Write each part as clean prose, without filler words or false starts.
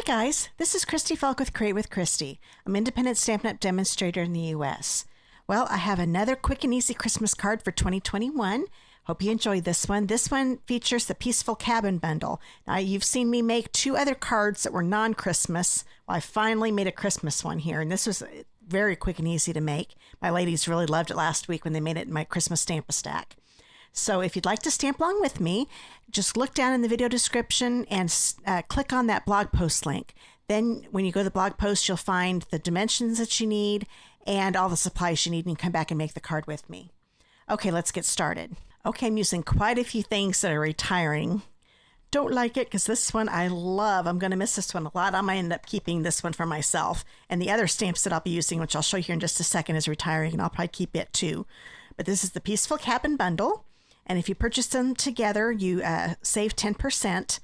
guys, this is Christy Falk with Create with Christy. I'm an independent Stampin' Up! Demonstrator in the U.S. Well, I have another quick and easy Christmas card for 2021. Hope you enjoyed this one. This one features the Peaceful Cabin Bundle. Now, you've seen me make two other cards that were non-Christmas. Well, I finally made a Christmas one here, and this was very quick and easy to make. My ladies really loved it last week when they made it in my Christmas Stamp-A-Stack. So if you'd like to stamp along with me, just look down in the video description and click on that blog post link. Then when you go to the blog post, you'll find the dimensions that you need and all the supplies you need, and you can come back and make the card with me. Okay, let's get started. Okay, I'm using quite a few things that are retiring. Don't like it because this one I love. I'm going to miss this one a lot. I might end up keeping this one for myself. And the other stamps that I'll be using, which I'll show you here in just a second, is retiring, and I'll probably keep it too. But this is the Peaceful Cabin Bundle. And if you purchase them together, you save 10%.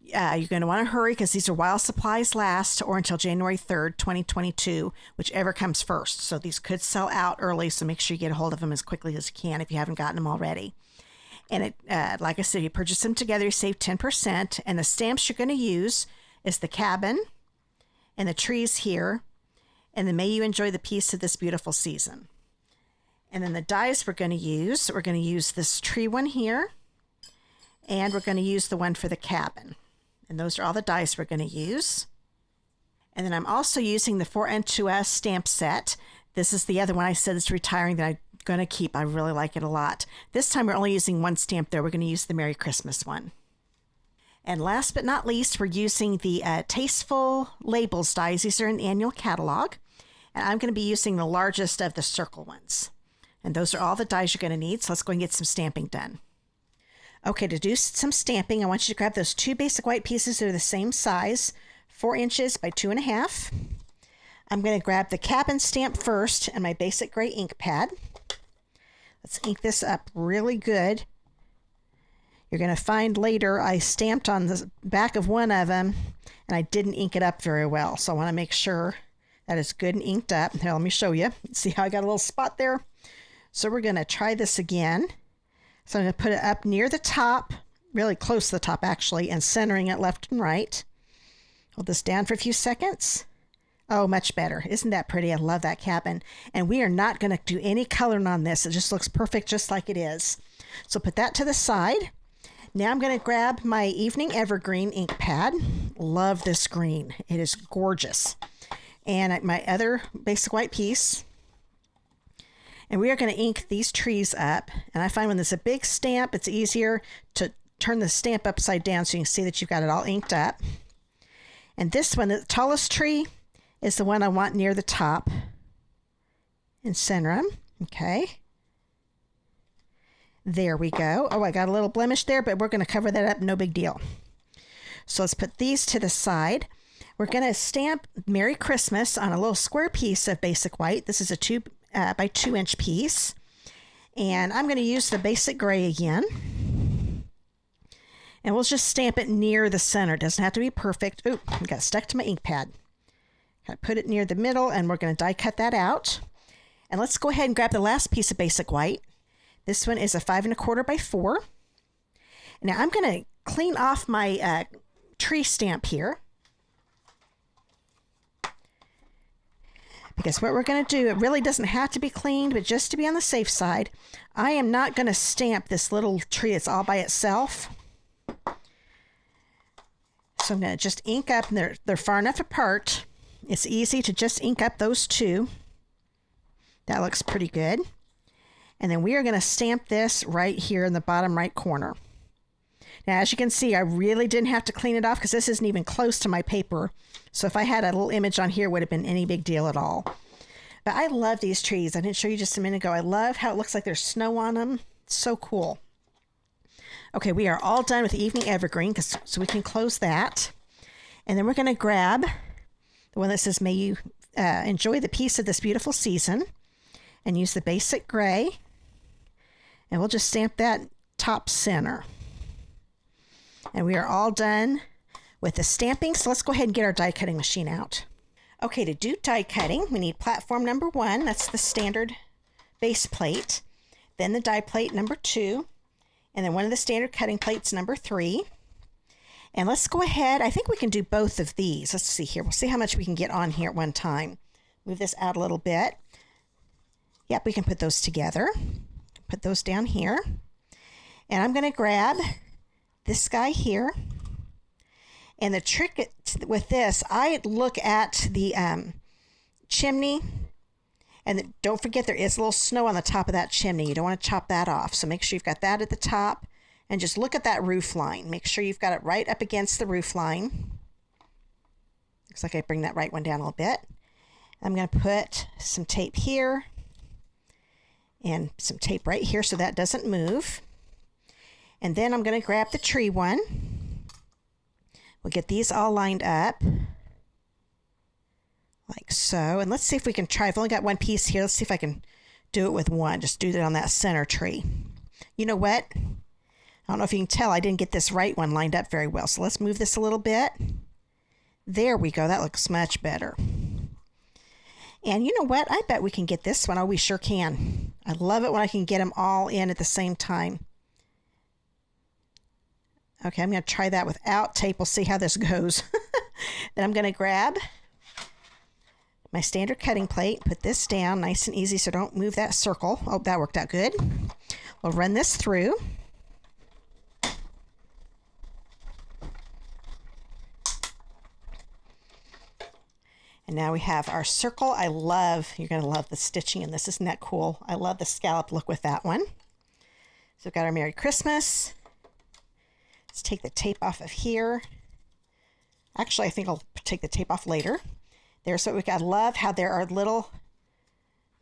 You're going to want to hurry because these are while supplies last, or until January 3rd, 2022, whichever comes first. So these could sell out early, so make sure you get a hold of them as quickly as you can if you haven't gotten them already. And like I said, you purchase them together, you save 10%. And the stamps you're going to use is the cabin and the trees here, and the May You Enjoy the Peace of This Beautiful Season. And then the dies we're going to use this tree one here, and we're going to use the one for the cabin. And those are all the dies we're going to use. And then I'm also using the 4N2S stamp set. This is the other one I said is retiring that I'm going to keep. I really like it a lot. This time we're only using one stamp there. We're going to use the Merry Christmas one. And last but not least, we're using the Tasteful labels dies. These are in the annual catalog. And I'm going to be using the largest of the circle ones. And those are all the dies you're going to need. So let's go and get some stamping done. Okay, to do some stamping, I want you to grab those two basic white pieces that are the same size, 4 inches by 2.5. I'm going to grab the cabin stamp first and my basic gray ink pad. Let's ink this up really good. You're going to find later I stamped on the back of one of them and I didn't ink it up very well. So I want to make sure that it's good and inked up. Here, let me show you. See how I got a little spot there? So we're going to try this again. So I'm going to put it up near the top, really close to the top actually, and centering it left and right. Hold this down for a few seconds. Oh, much better. Isn't that pretty? I love that cabin. And we are not going to do any coloring on this. It just looks perfect just like it is. So put that to the side. Now I'm going to grab my Evening Evergreen ink pad. Love this green. It is gorgeous. And my other basic white piece. And we are going to ink these trees up. And I find when there's a big stamp, it's easier to turn the stamp upside down so you can see that you've got it all inked up. And this one, the tallest tree, is the one I want near the top. And center them. Okay. There we go. Oh, I got a little blemish there, but we're going to cover that up. No big deal. So let's put these to the side. We're going to stamp Merry Christmas on a little square piece of basic white. This is a 2 by 2 inch piece. And I'm going to use the basic gray again. And we'll just stamp it near the center. It doesn't have to be perfect. Ooh, I got stuck to my ink pad. Got to put it near the middle, and we're going to die cut that out. And let's go ahead and grab the last piece of basic white. This one is a 5 1/4 by 4. Now I'm going to clean off my tree stamp here. Because what we're going to do, it really doesn't have to be cleaned, but just to be on the safe side, I am not going to stamp this little tree. It's all by itself. So I'm going to just ink up, and they're far enough apart. It's easy to just ink up those two. That looks pretty good. And then we are going to stamp this right here in the bottom right corner. Now, as you can see, I really didn't have to clean it off because this isn't even close to my paper. So if I had a little image on here, it would have been any big deal at all. But I love these trees. I didn't show you just a minute ago. I love how it looks like there's snow on them. It's so cool. Okay, we are all done with Evening Evergreen, so we can close that. And then we're going to grab the one that says, May You Enjoy the Peace of This Beautiful Season, and use the basic gray. And we'll just stamp that top center. And we are all done with the stamping. So let's go ahead and get our die cutting machine out. Okay, to do die cutting, we need platform number 1. That's the standard base plate. Then the die plate number 2. And then one of the standard cutting plates number 3. And let's go ahead. I think we can do both of these. Let's see here. We'll see how much we can get on here at one time. Move this out a little bit. Yep, we can put those together. Put those down here. And I'm going to grab this guy here. And the trick with this, I look at the chimney. And don't forget, there is a little snow on the top of that chimney. You don't want to chop that off. So make sure you've got that at the top. And just look at that roof line. Make sure you've got it right up against the roof line. Looks like I bring that right one down a little bit. I'm going to put some tape here. And some tape right here so that doesn't move. And then I'm going to grab the tree one. We'll get these all lined up. Like so. And let's see if we can try. I've only got one piece here. Let's see if I can do it with one. Just do that on that center tree. You know what? I don't know if you can tell, I didn't get this right one lined up very well. So let's move this a little bit. There we go. That looks much better. And you know what? I bet we can get this one. Oh, we sure can. I love it when I can get them all in at the same time. Okay, I'm going to try that without tape. We'll see how this goes. Then I'm going to grab my standard cutting plate, put this down nice and easy so don't move that circle. Oh, that worked out good. We'll run this through. And now we have our circle. I love, you're going to love the stitching in this. Isn't that cool? I love the scallop look with that one. So we've got our Merry Christmas. Let's take the tape off of here. Actually, I think I'll take the tape off later. There's what we got. I love how there are little,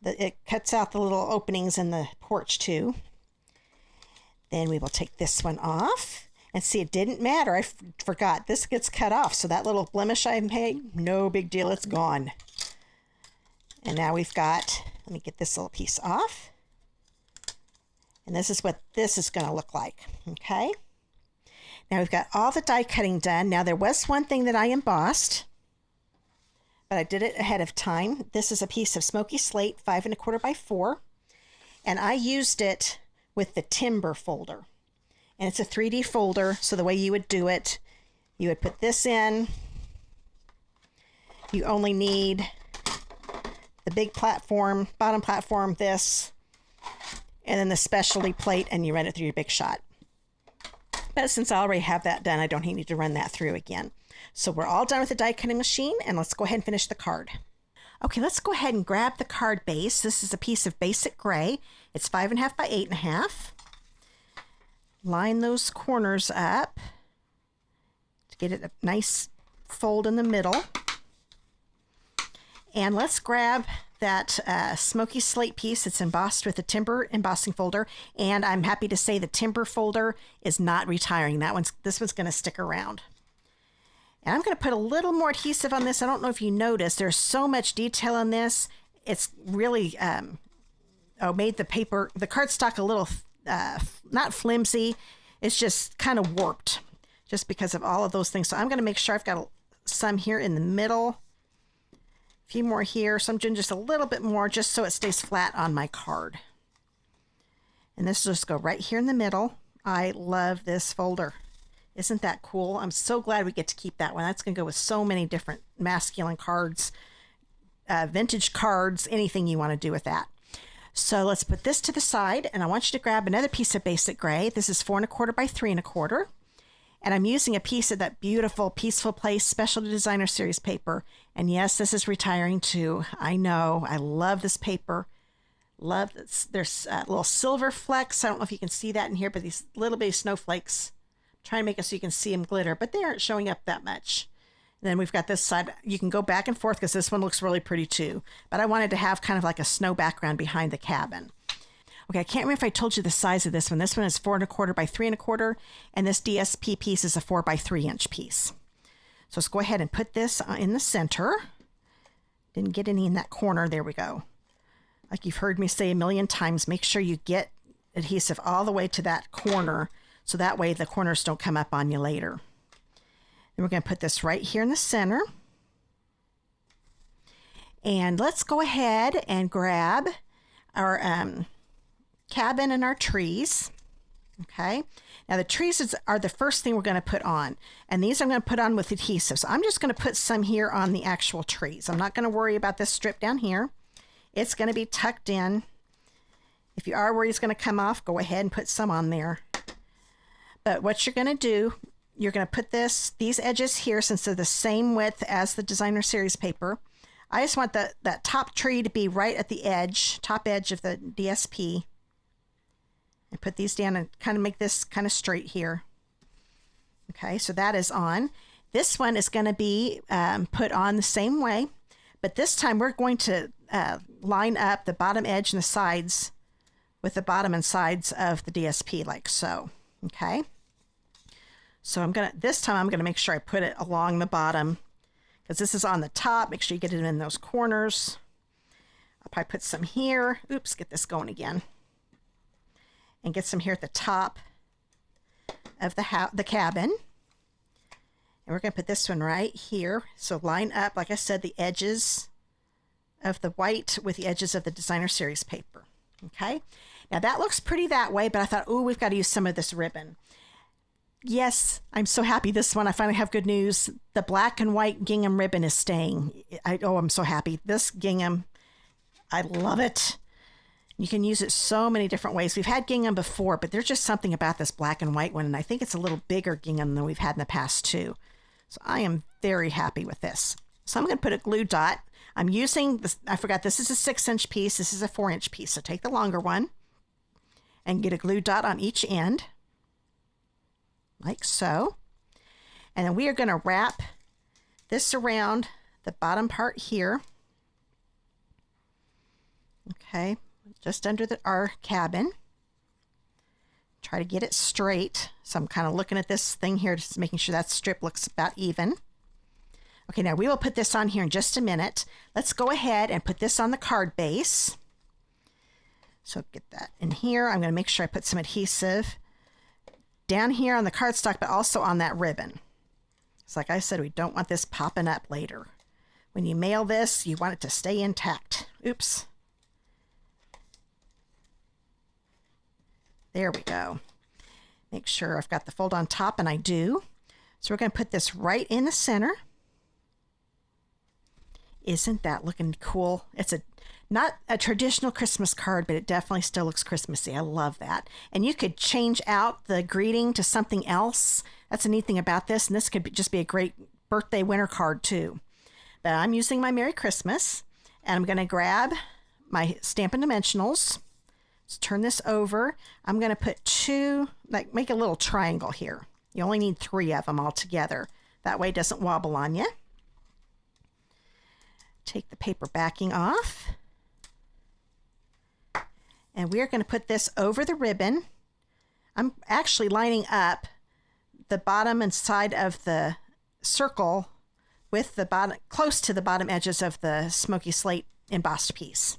it cuts out the little openings in the porch too. Then we will take this one off. And see, it didn't matter. I forgot. This gets cut off. So that little blemish I made, no big deal. It's gone. And now we've got, let me get this little piece off. And this is what this is going to look like. Okay. Now we've got all the die cutting done. Now there was one thing that I embossed, but I did it ahead of time. This is a piece of smoky slate, 5 1/4 by 4. And I used it with the timber folder. And it's a 3D folder, so the way you would do it, you would put this in. You only need the big platform, bottom platform, this, and then the specialty plate, and you run it through your Big Shot. But since I already have that done, I don't need to run that through again. So we're all done with the die cutting machine, and let's go ahead and finish the card. Okay, let's go ahead and grab the card base. This is a piece of basic gray. It's 5 1/2 by 8 1/2. Line those corners up to get it a nice fold in the middle. And let's grab that smoky slate piece. It's embossed with a timber embossing folder. And I'm happy to say the timber folder is not retiring. This one's going to stick around. And I'm going to put a little more adhesive on this. I don't know if you noticed, there's so much detail on this. It's really made the paper, the cardstock a little not flimsy. It's just kind of warped just because of all of those things. So I'm going to make sure I've got some here in the middle, a few more here. So I'm doing just a little bit more just so it stays flat on my card. And this will just go right here in the middle. I love this folder. Isn't that cool? I'm so glad we get to keep that one. That's going to go with so many different masculine cards, vintage cards, anything you want to do with that. So let's put this to the side, and I want you to grab another piece of basic gray. This is 4 1/4 by 3 1/4. And I'm using a piece of that beautiful Peaceful Place Specialty Designer Series paper. And yes, this is retiring too. I know. I love this paper. Love this. There's little silver flecks. I don't know if you can see that in here, but these little bitty snowflakes. I'm trying to make it so you can see them glitter, but they aren't showing up that much. Then we've got this side. You can go back and forth because this one looks really pretty too. But I wanted to have kind of like a snow background behind the cabin. Okay, I can't remember if I told you the size of this one. This one is 4 1/4 by 3 1/4, and this DSP piece is a 4 by 3 inch piece. So let's go ahead and put this in the center. Didn't get any in that corner. There we go. Like you've heard me say a million times, make sure you get adhesive all the way to that corner so that way the corners don't come up on you later. Then we're going to put this right here in the center. And let's go ahead and grab our cabin and our trees. Okay, now the trees are the first thing we're going to put on, and these I'm going to put on with adhesive. So I'm just going to put some here on the actual trees. I'm not going to worry about this strip down here. It's going to be tucked in. If you are worried it's going to come off, go ahead and put some on there. But what you're going to do, you're going to put these edges here, since they're the same width as the designer series paper. I just want that top tree to be right at the edge, top edge of the DSP. And put these down and kind of make this kind of straight here. Okay, so that is on. This one is going to be put on the same way, but this time we're going to line up the bottom edge and the sides with the bottom and sides of the DSP like so. Okay, so this time I'm going to make sure I put it along the bottom, because this is on the top. Make sure you get it in those corners. I'll probably put some here. Oops, get this going again. And get some here at the top of the cabin. And we're going to put this one right here. So line up, like I said, the edges of the white with the edges of the designer series paper. Okay, now that looks pretty that way, but I thought, oh, we've got to use some of this ribbon. Yes, I'm so happy this one. I finally have good news. The black and white gingham ribbon is staying. I'm so happy. This gingham, I love it. You can use it so many different ways. We've had gingham before, but there's just something about this black and white one, and I think it's a little bigger gingham than we've had in the past too. So I am very happy with this. So I'm going to put a glue dot. I'm using this, I forgot, this is a 6-inch piece. This is a 4-inch piece. So take the longer one and get a glue dot on each end, like so. And then we are going to wrap this around the bottom part here. Okay. Just under our cabin. Try to get it straight. So I'm kind of looking at this thing here, just making sure that strip looks about even. Okay, now we will put this on here in just a minute. Let's go ahead and put this on the card base. So get that in here. I'm going to make sure I put some adhesive down here on the cardstock, but also on that ribbon. So like I said, we don't want this popping up later. When you mail this, you want it to stay intact. Oops. There we go. Make sure I've got the fold on top, and I do. So we're going to put this right in the center. Isn't that looking cool? It's not a traditional Christmas card, but it definitely still looks Christmassy. I love that. And you could change out the greeting to something else. That's a neat thing about this. And this could just be a great birthday winter card too. But I'm using my Merry Christmas, and I'm going to grab my Stampin' Dimensionals. Let's turn this over. I'm going to put make a little triangle here. You only need 3 of them all together. That way it doesn't wobble on you. Take the paper backing off. And we're going to put this over the ribbon. I'm actually lining up the bottom and side of the circle with the bottom, close to the bottom edges of the smoky slate embossed piece.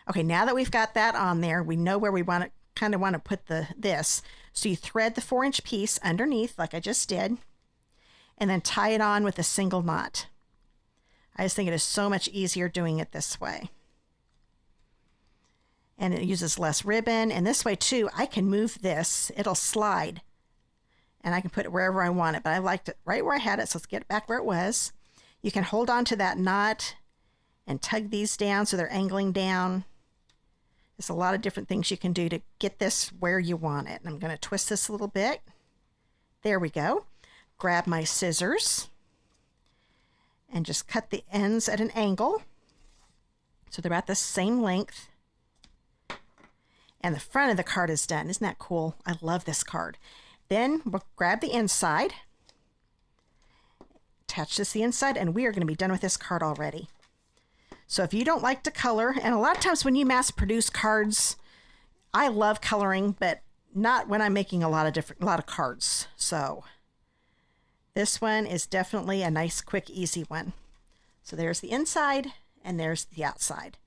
Okay, now that we've got that on there, we know where we want to put this. So you thread the 4-inch piece underneath, like I just did, and then tie it on with a single knot. I just think it is so much easier doing it this way. And it uses less ribbon. And this way too, I can move this. It'll slide. And I can put it wherever I want it. But I liked it right where I had it, so let's get it back where it was. You can hold on to that knot and tug these down so they're angling down. There's a lot of different things you can do to get this where you want it. And I'm going to twist this a little bit. There we go. Grab my scissors and just cut the ends at an angle so they're about the same length. And the front of the card is done. Isn't that cool? I love this card. Then we'll grab the inside, attach this to the inside, and we are going to be done with this card already. So if you don't like to color, and a lot of times when you mass produce cards, I love coloring, but not when I'm making a lot of cards. So this one is definitely a nice, quick, easy one. So there's the inside and there's the outside.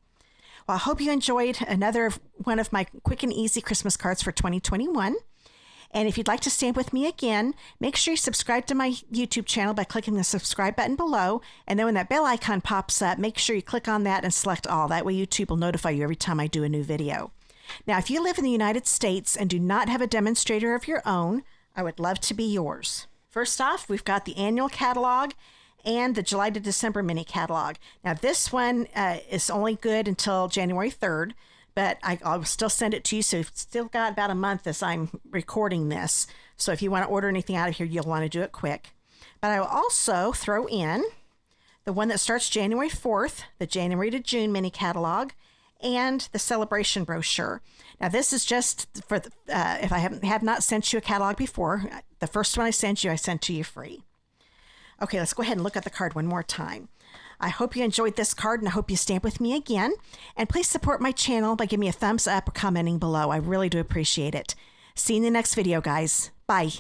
Well, I hope you enjoyed another one of my quick and easy Christmas cards for 2021. And if you'd like to stamp with me again, make sure you subscribe to my YouTube channel by clicking the subscribe button below. And then when that bell icon pops up, make sure you click on that and select all. That way YouTube will notify you every time I do a new video. Now, if you live in the United States and do not have a demonstrator of your own, I would love to be yours. First off, we've got the annual catalog and the July to December mini catalog. Now, this one is only good until January 3rd, but I'll still send it to you. So you've still got about a month as I'm recording this. So if you want to order anything out of here, you'll want to do it quick. But I will also throw in the one that starts January 4th, the January to June mini catalog, and the celebration brochure. Now, this is just for if I have not sent you a catalog before. The first one I sent to you free. Okay, let's go ahead and look at the card one more time. I hope you enjoyed this card, and I hope you stamp with me again. And please support my channel by giving me a thumbs up or commenting below. I really do appreciate it. See you in the next video, guys. Bye.